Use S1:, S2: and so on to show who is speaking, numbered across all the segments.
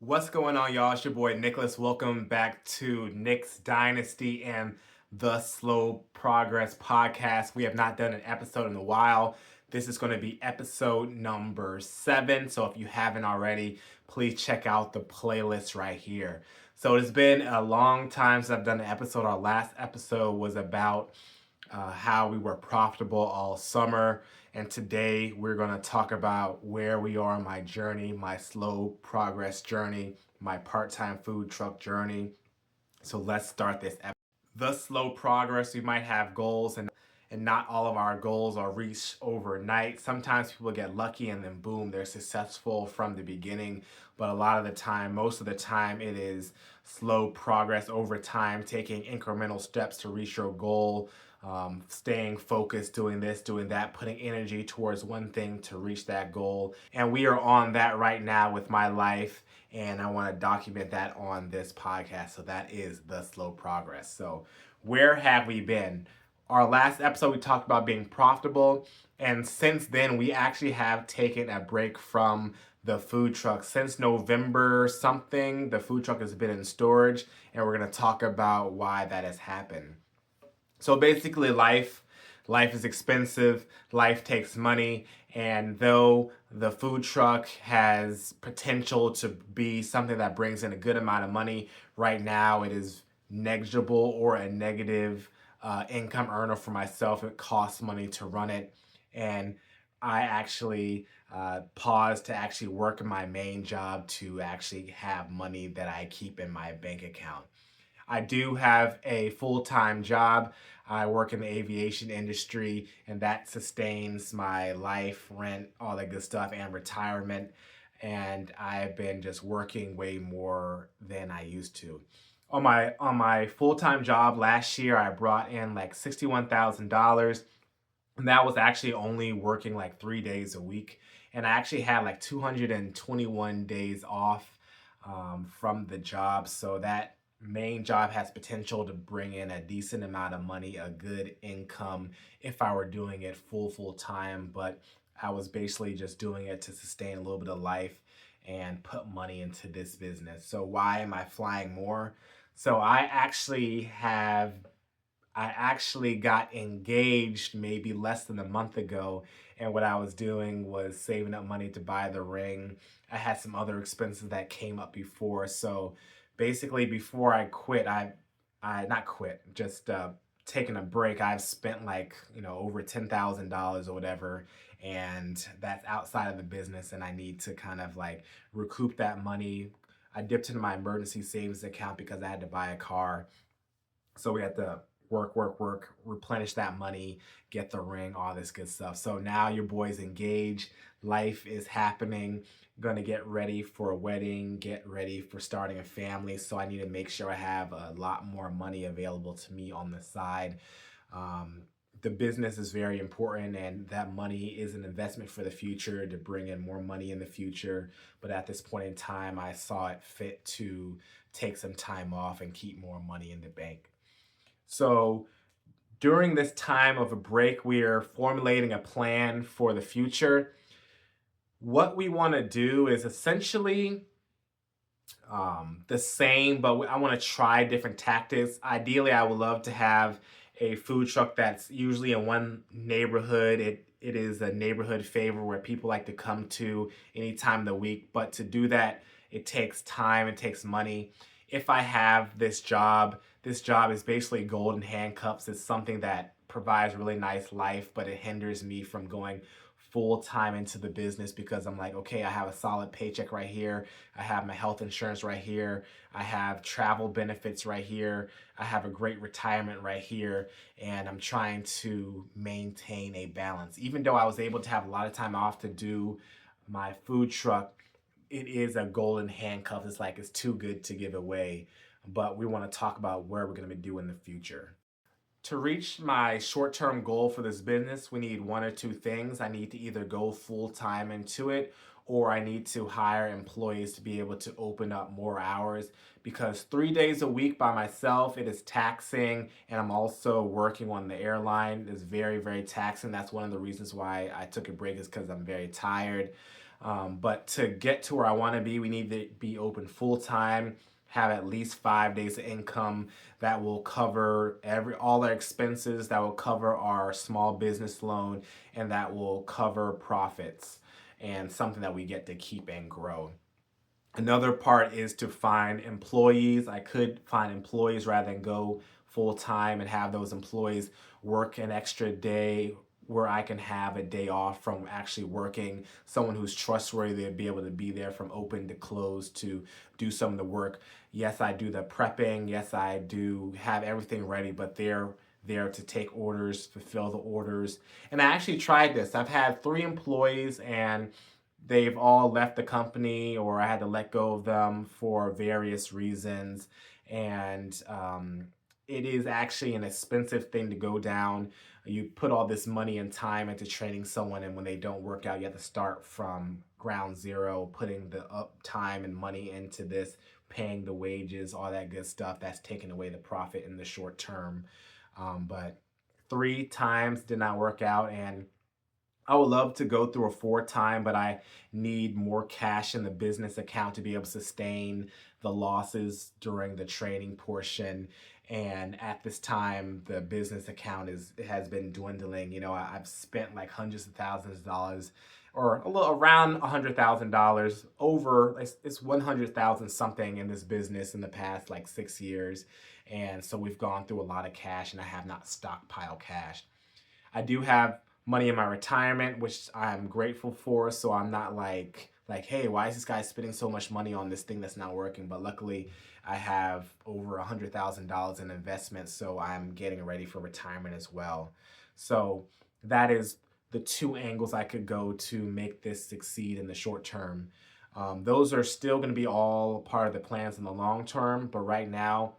S1: What's going on, y'all? It's your boy Nicholas. Welcome back to Nick's Dynasty and the Slow Progress podcast. We have not done an episode in a while. This is going to be episode number 7. So if you haven't already, please check out the playlist right here. So it's been a long time since I've done an episode. Our last episode was about how we were profitable all summer. And today we're going to talk about where we are on my journey, my slow progress journey, my part-time food truck journey. So let's start this episode. The slow progress, we might have goals and not all of our goals are reached overnight. Sometimes people get lucky and then boom, they're successful from the beginning. But a lot of the time, most of the time, it is slow progress over time, taking incremental steps to reach your goal, staying focused, doing this, doing that, putting energy towards one thing to reach that goal. And we are on that right now with my life. And I want to document that on this podcast. So that is the slow progress. So where have we been? Our last episode, we talked about being profitable. And since then, we actually have taken a break from the food truck. Since November something, the food truck has been in storage. And we're going to talk about why that has happened. So basically, life is expensive, life takes money, and though the food truck has potential to be something that brings in a good amount of money, right now it is negligible or a negative income earner for myself. It costs money to run it, and I actually paused to actually work in my main job to actually have money that I keep in my bank account. I do have a full-time job. I work in the aviation industry, and that sustains my life, rent, all that good stuff, and retirement. And I've been just working way more than I used to. On my full-time job last year, I brought in like $61,000, and that was actually only working like 3 days a week. And I actually had like 221 days off from the job, so that main job has potential to bring in a decent amount of money, a good income if I were doing it full time, but I was basically just doing it to sustain a little bit of life and put money into this business. So why am I flying more? So I actually got engaged maybe less than a month ago, and what I was doing was saving up money to buy the ring. I had some other expenses that came up before, so basically before I quit, I not quit, just taking a break. I've spent like over $10,000 or whatever, and that's outside of the business, and I need to kind of like recoup that money. I dipped into my emergency savings account because I had to buy a car, so we had to work, replenish that money, get the ring, all this good stuff. So now your boy's engaged, life is happening, gonna get ready for a wedding, get ready for starting a family. So I need to make sure I have a lot more money available to me on the side. Um, the business is very important, and that money is an investment for the future to bring in more money in the future. But at this point in time, I saw it fit to take some time off and keep more money in the bank. So during this time of a break, we are formulating a plan for the future. What we want to do is essentially the same, but I want to try different tactics. Ideally, I would love to have a food truck that's usually in one neighborhood. It is a neighborhood favor where people like to come to any time of the week. But to do that, it takes time, it takes money. If I have this job is basically golden handcuffs. It's something that provides really nice life, but it hinders me from going full time into the business because I'm like, okay, I have a solid paycheck right here. I have my health insurance right here. I have travel benefits right here. I have a great retirement right here. And I'm trying to maintain a balance. Even though I was able to have a lot of time off to do my food truck, it is a golden handcuff. It's like it's too good to give away. But we want to talk about where we're going to do in the future. To reach my short-term goal for this business, we need one or two things. I need to either go full-time into it, or I need to hire employees to be able to open up more hours, because 3 days a week by myself, it is taxing, and I'm also working on the airline. It's very, very taxing. That's one of the reasons why I took a break, is because I'm very tired. But to get to where I want to be, we need to be open full time, have at least 5 days of income that will cover all our expenses, that will cover our small business loan, and that will cover profits and something that we get to keep and grow. Another part is to find employees. I could find employees rather than go full time and have those employees work an extra day where I can have a day off from actually working. Someone who's trustworthy to be able to be there from open to close to do some of the work. Yes, I do the prepping. Yes, I do have everything ready, but they're there to take orders, fulfill the orders. And I actually tried this. I've had 3 employees and they've all left the company or I had to let go of them for various reasons. And it is actually an expensive thing to go down. You put all this money and time into training someone, and when they don't work out, you have to start from ground zero, putting the up time and money into this, paying the wages, all that good stuff. That's taking away the profit in the short term. But 3 times did not work out, and I would love to go through a 4 time, but I need more cash in the business account to be able to sustain the losses during the training portion. And at this time, the business account has been dwindling. I've spent like hundreds of thousands of dollars, or a little around $100,000 over. It's 100,000 something in this business in the past like 6 years, and so we've gone through a lot of cash, and I have not stockpiled cash. I do have money in my retirement, which I'm grateful for. So I'm not like, hey, why is this guy spending so much money on this thing that's not working? But luckily, I have over $100,000 in investments, so I'm getting ready for retirement as well. So that is the 2 angles I could go to make this succeed in the short term. Those are still going to be all part of the plans in the long term, but right now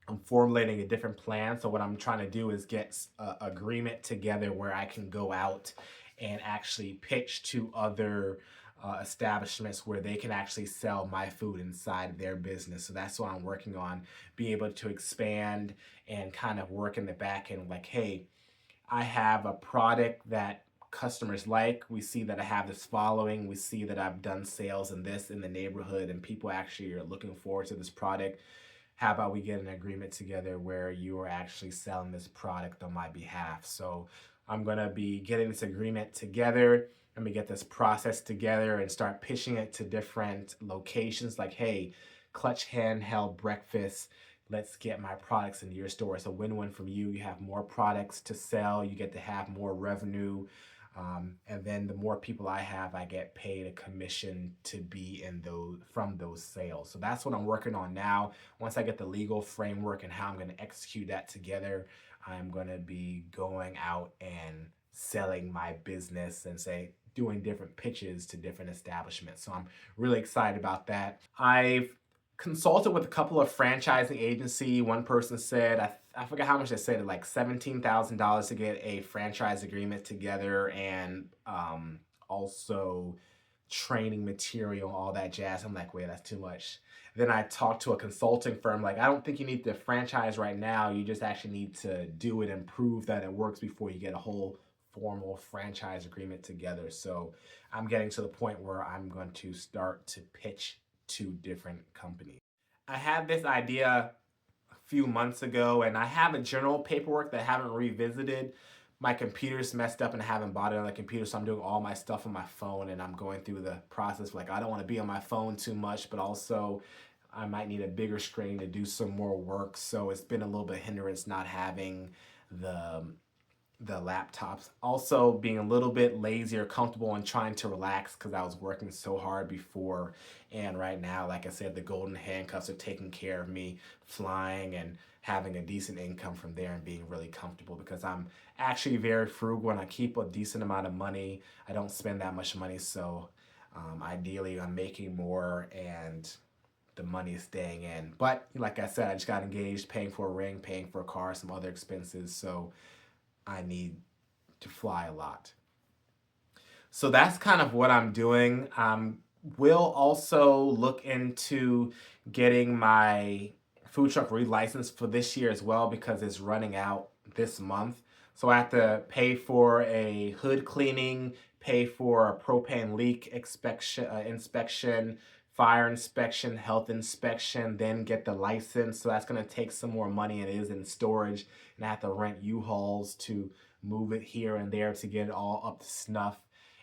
S1: I'm formulating a different plan. So what I'm trying to do is get an agreement together where I can go out and actually pitch to other establishments where they can actually sell my food inside their business. So that's what I'm working on, be able to expand and kind of work in the back end. Like, hey, I have a product that customers like. We see that I have this following. We see that I've done sales in the neighborhood, and people actually are looking forward to this product. How about we get an agreement together where you are actually selling this product on my behalf? So I'm going to be getting this agreement together. Let me get this process together and start pitching it to different locations like, hey, Clutch Handheld Breakfast, let's get my products into your store. It's a win-win from you. You have more products to sell. You get to have more revenue. And then the more people I have, I get paid a commission to be in from those sales. So that's what I'm working on now. Once I get the legal framework and how I'm going to execute that together, I'm going to be going out and selling my business and doing different pitches to different establishments. So I'm really excited about that. I've consulted with a couple of franchising agency. One person said, I forgot how much they said, like $17,000 to get a franchise agreement together, and also training material, all that jazz. I'm like, wait, that's too much. Then I talked to a consulting firm, like, I don't think you need the franchise right now. You just actually need to do it and prove that it works before you get a whole formal franchise agreement together. So I'm getting to the point where I'm going to start to pitch to different companies. I had this idea a few months ago, and I have a general paperwork that I haven't revisited. My computer's messed up and I haven't bought it on the computer, so I'm doing all my stuff on my phone, and I'm going through the process. Like, I don't want to be on my phone too much, but also I might need a bigger screen to do some more work. So it's been a little bit hindrance not having the laptops. Also being a little bit lazy or comfortable and trying to relax because I was working so hard before. And right now, like I said, the golden handcuffs are taking care of me flying and having a decent income from there and being really comfortable, because I'm actually very frugal and I keep a decent amount of money. I don't spend that much money. So ideally I'm making more and the money is staying in. But like I said, I just got engaged, paying for a ring, paying for a car, some other expenses. So I need to fly a lot. So that's kind of what I'm doing. We'll also look into getting my food truck relicensed for this year as well, because it's running out this month. So I have to pay for a hood cleaning, pay for a propane leak inspection, fire inspection, health inspection, then get the license. So that's going to take some more money, and it is in storage. And I have to rent U-Hauls to move it here and there to get it all up to snuff.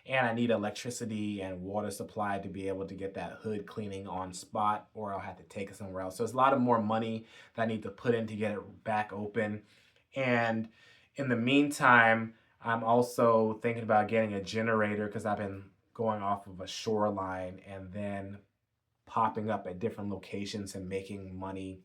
S1: And I need electricity and water supply to be able to get that hood cleaning on spot, or I'll have to take it somewhere else. So there's a lot of more money that I need to put in to get it back open. And in the meantime, I'm also thinking about getting a generator because I've been going off of a shoreline and then popping up at different locations and making money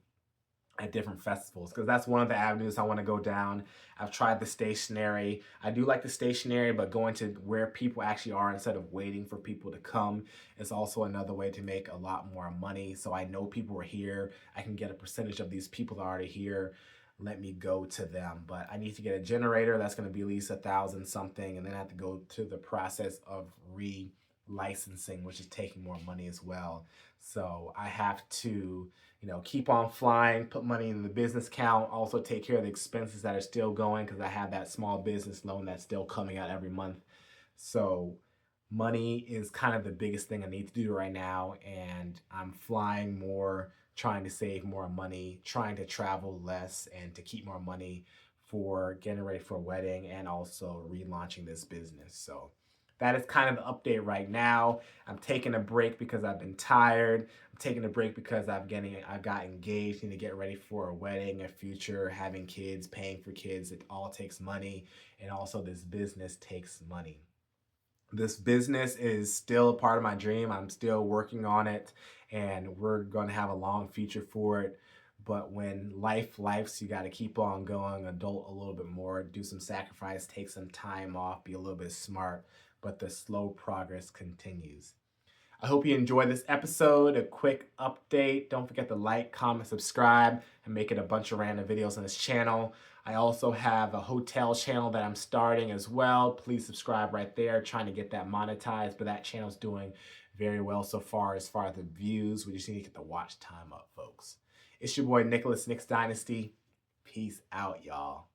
S1: at different festivals, because that's one of the avenues I want to go down. I've tried the stationary. I do like the stationary, but going to where people actually are instead of waiting for people to come is also another way to make a lot more money. So I know people are here. I can get a percentage of these people that are already here. Let me go to them. But I need to get a generator. That's going to be at least $1,000 something, and then I have to go to the process of licensing, which is taking more money as well. So I have to, keep on flying, put money in the business account, also take care of the expenses that are still going because I have that small business loan that's still coming out every month. So money is kind of the biggest thing I need to do right now, and I'm flying more, trying to save more money, trying to travel less, and to keep more money for getting ready for a wedding and also relaunching this business. So that is kind of the update right now. I'm taking a break because I've been tired. I'm taking a break because I've got engaged, need to get ready for a wedding, a future, having kids, paying for kids. It all takes money, and also this business takes money. This business is still a part of my dream. I'm still working on it, and we're going to have a long future for it. But when life's, you got to keep on going, adult a little bit more, do some sacrifice, take some time off, be a little bit smart, but the slow progress continues. I hope you enjoyed this episode, a quick update. Don't forget to like, comment, subscribe, and make it a bunch of random videos on this channel. I also have a hotel channel that I'm starting as well. Please subscribe right there. Trying to get that monetized, but that channel's doing very well so far as the views. We just need to get the watch time up, folks. It's your boy Nicholas, Nick's Dynasty. Peace out, y'all.